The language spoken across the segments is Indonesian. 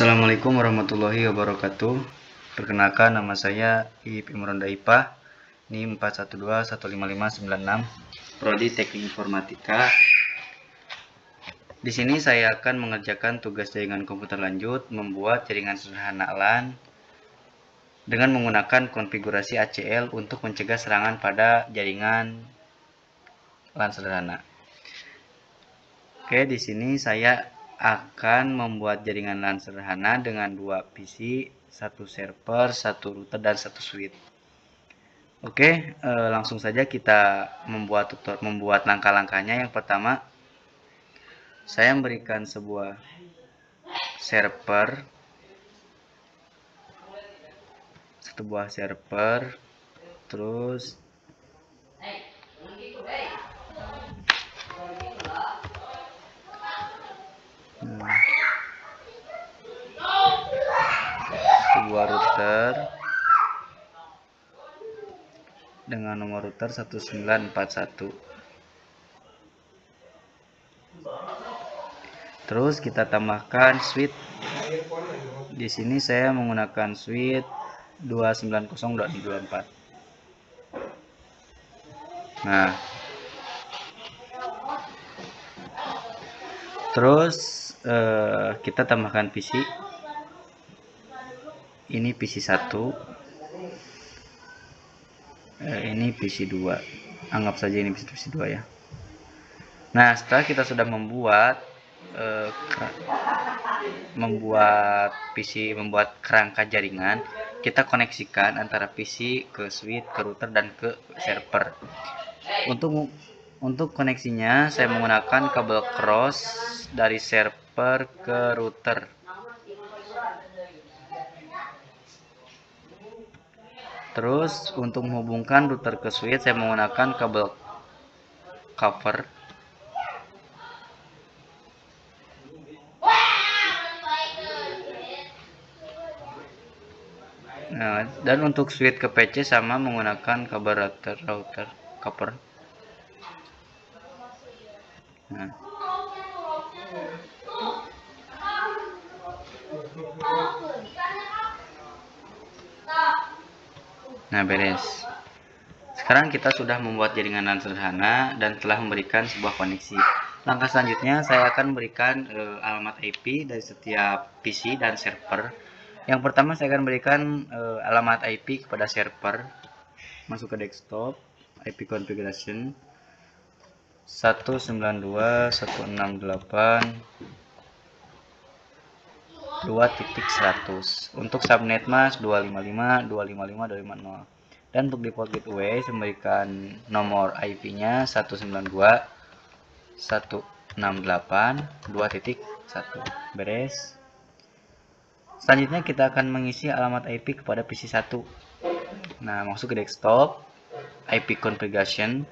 Assalamualaikum warahmatullahi wabarakatuh. Perkenalkan, nama saya Iip Imron Daipah, NIM 412155596, Prodi Teknik Informatika. Di sini saya akan mengerjakan tugas jaringan komputer lanjut, membuat jaringan sederhana LAN dengan menggunakan konfigurasi ACL untuk mencegah serangan pada jaringan LAN sederhana. Oke, di sini saya akan membuat jaringan LAN sederhana dengan 2 PC, 1 server, 1 router, dan 1 switch. Oke, langsung saja kita membuat langkah-langkahnya. Yang pertama, saya memberikan sebuah server, terus sebuah router dengan nomor router 1941. Terus kita tambahkan switch. Di sini saya menggunakan switch 290.24. Nah, terus kita tambahkan PC. Ini PC 1, ini PC 2. Anggap saja ini PC 2 ya. Nah, setelah kita sudah membuat kerangka jaringan, kita koneksikan antara PC ke switch, ke router, dan ke server. Untuk koneksinya saya menggunakan kabel cross dari server ke router. Terus untuk menghubungkan router ke switch saya menggunakan kabel cover. Nah, dan untuk switch ke PC sama menggunakan kabel router cover. Nah, beres. Sekarang kita sudah membuat jaringan LAN sederhana dan telah memberikan sebuah koneksi. Langkah selanjutnya saya akan memberikan alamat IP dari setiap PC dan server. Yang pertama saya akan berikan alamat IP kepada server. Masuk ke desktop, IP configuration 192.168.2.100. Untuk subnet mask 255.255.250. Dan untuk default gateway saya memberikan nomor IP-nya 192.168.2.1. Beres. Selanjutnya kita akan mengisi alamat IP kepada PC 1. Nah, masuk ke desktop, IP configuration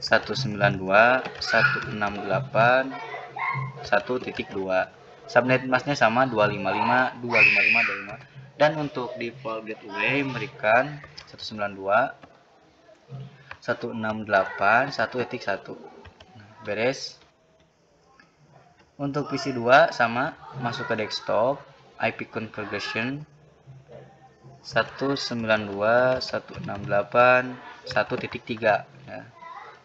192.168.1.2. Subnet masknya sama 255.255.255. Dan untuk default gateway memberikan 192.168.1.1. Beres. Untuk PC 2 sama, masuk ke desktop, IP configuration 192.168.1.3. ya.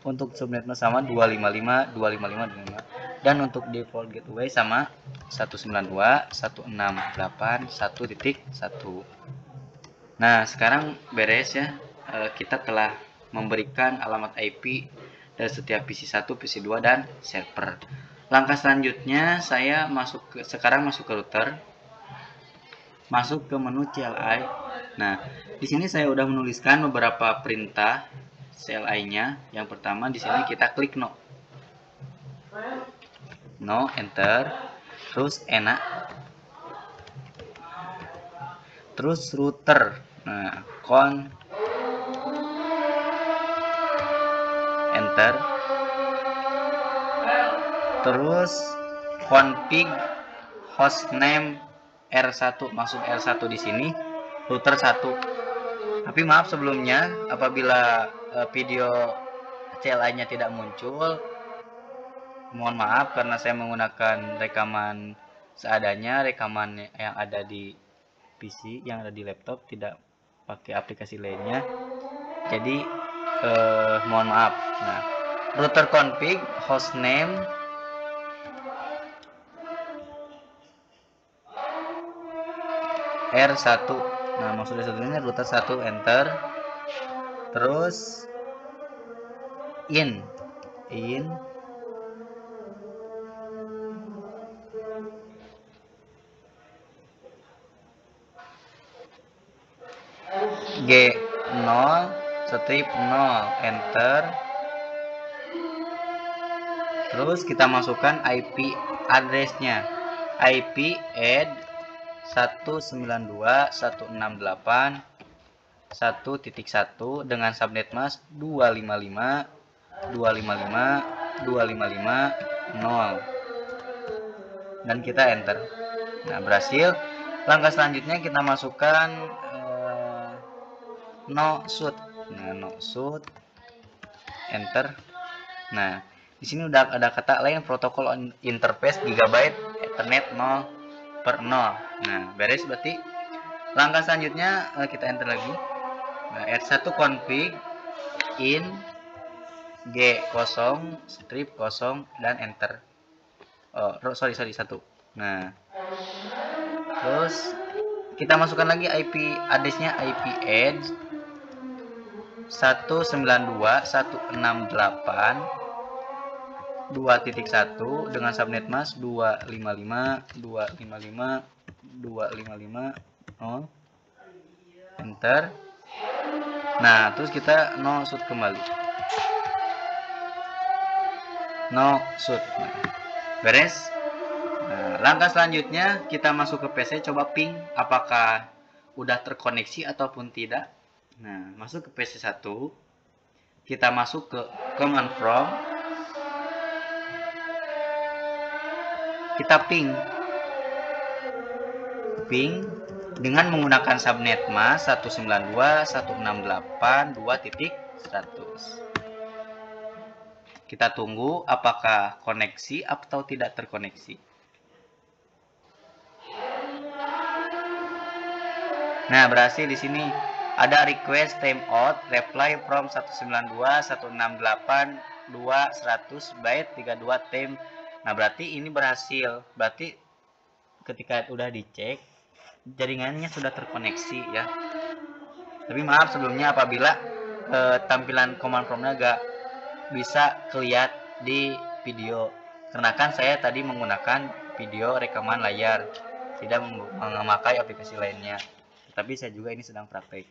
Untuk subnetnya sama 255.255.255. Dan untuk default gateway sama 192.168.1.1. Nah, sekarang beres ya. Kita telah memberikan alamat IP dari setiap PC 1, PC 2, dan server. Langkah selanjutnya saya sekarang masuk ke router. Masuk ke menu CLI. Nah, di sini saya udah menuliskan beberapa perintah CLI-nya. Yang pertama di sini kita klik no, enter, terus enak, terus router. Nah, enter, terus config hostname R1, masuk R1 di sini, router 1. Tapi maaf sebelumnya, apabila video CLI-nya tidak muncul, mohon maaf karena saya menggunakan rekaman seadanya, rekaman yang ada di PC, yang ada di laptop, tidak pakai aplikasi lainnya. Jadi mohon maaf. Nah, router config hostname R1. Nah, maksudnya satunya router 1, enter. Terus in G0 strip 0, enter. Terus kita masukkan IP addressnya, IP add 192.168.1.1 dengan subnet mask 255.255.255.0 dan kita enter. Nah, berhasil. Langkah selanjutnya kita masukkan no shoot. Nah, no shoot, enter. Nah, di sini udah ada kata lain, protokol interface gigabyte ethernet 0/0. Nah, beres berarti. Langkah selanjutnya kita enter lagi. Nah, R1 config in G0 strip 0 dan enter. Oh, sorry 1. Nah, terus kita masukkan lagi IP addressnya, IP add 192.168.2.1 dengan subnet mask 255.255.255.0, enter. Nah, terus kita no shoot kembali, no shoot. Nah, beres. Nah, langkah selanjutnya kita masuk ke PC, coba ping apakah udah terkoneksi ataupun tidak. Nah, masuk ke PC 1, kita masuk ke command prompt, kita ping dengan menggunakan subnet mask 192.168.2.100. Kita tunggu apakah koneksi atau tidak terkoneksi. Nah, berhasil. Di sini ada request timeout reply from 192.168.2.100 byte 32 time. Nah, berarti ini berhasil. Berarti ketika udah dicek, jaringannya sudah terkoneksi ya. Tapi maaf sebelumnya apabila tampilan command prompt-nya gak bisa kelihatan di video, karena kan saya tadi menggunakan video rekaman layar, tidak memakai aplikasi lainnya. Tapi saya juga ini sedang praktek.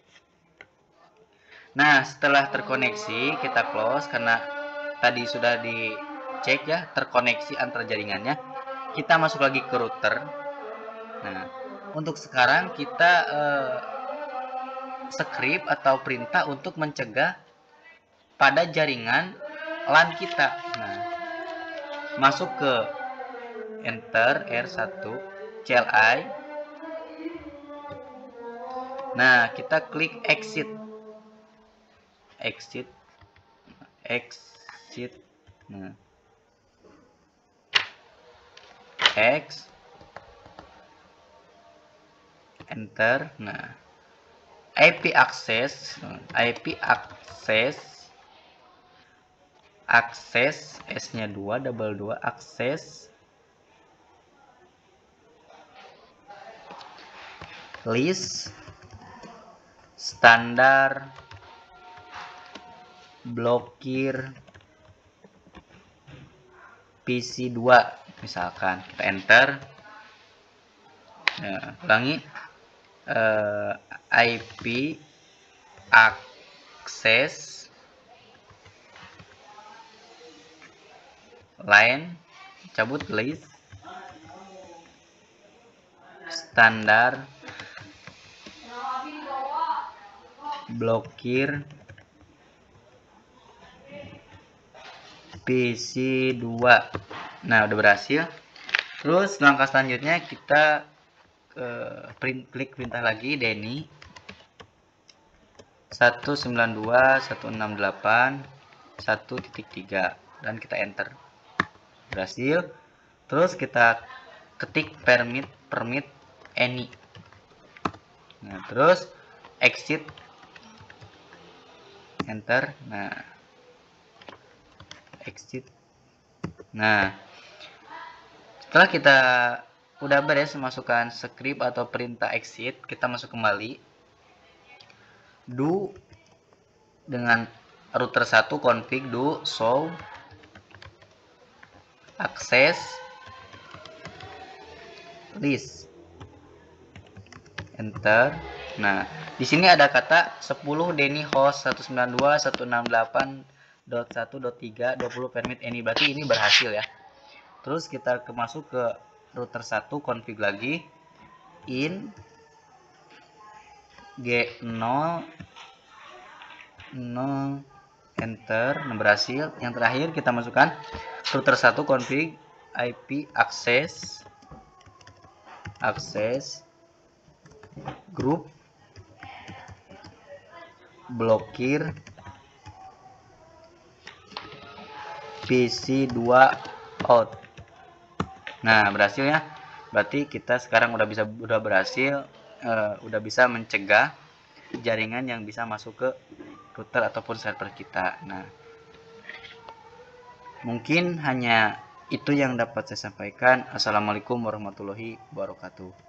Nah, setelah terkoneksi kita close karena tadi sudah dicek ya terkoneksi antar jaringannya. Kita masuk lagi ke router. Nah, untuk sekarang kita script atau perintah untuk mencegah pada jaringan LAN kita. Nah, masuk ke enter R1 CLI. Nah, kita klik exit. Nah, enter. Nah, IP access S-nya 2 access list standar blokir PC 2 misalkan, kita enter. Nah, ulangi IP access line, cabut list standar blokir PC 2. Nah, udah berhasil. Terus langkah selanjutnya kita klik perintah lagi Denny 192.168.1.3 dan kita enter. Berhasil. Terus kita ketik permit any. Nah, terus exit, enter. Nah, exit. Nah, setelah kita udah beres masukkan script atau perintah exit, kita masuk kembali. Do dengan router 1 config do show access list, enter. Nah, di sini ada kata 10 Denny host 192.168.1.3 20 permit any, berarti ini berhasil ya. Terus kita masuk ke router 1 config lagi in G0 0 enter. Nah, berhasil. Yang terakhir kita masukkan router 1 config IP access group blokir PC2 out. Nah, berhasil ya. Berarti kita sekarang udah berhasil udah bisa mencegah jaringan yang bisa masuk ke router ataupun server kita. Nah, mungkin hanya itu yang dapat saya sampaikan. Assalamualaikum warahmatullahi wabarakatuh.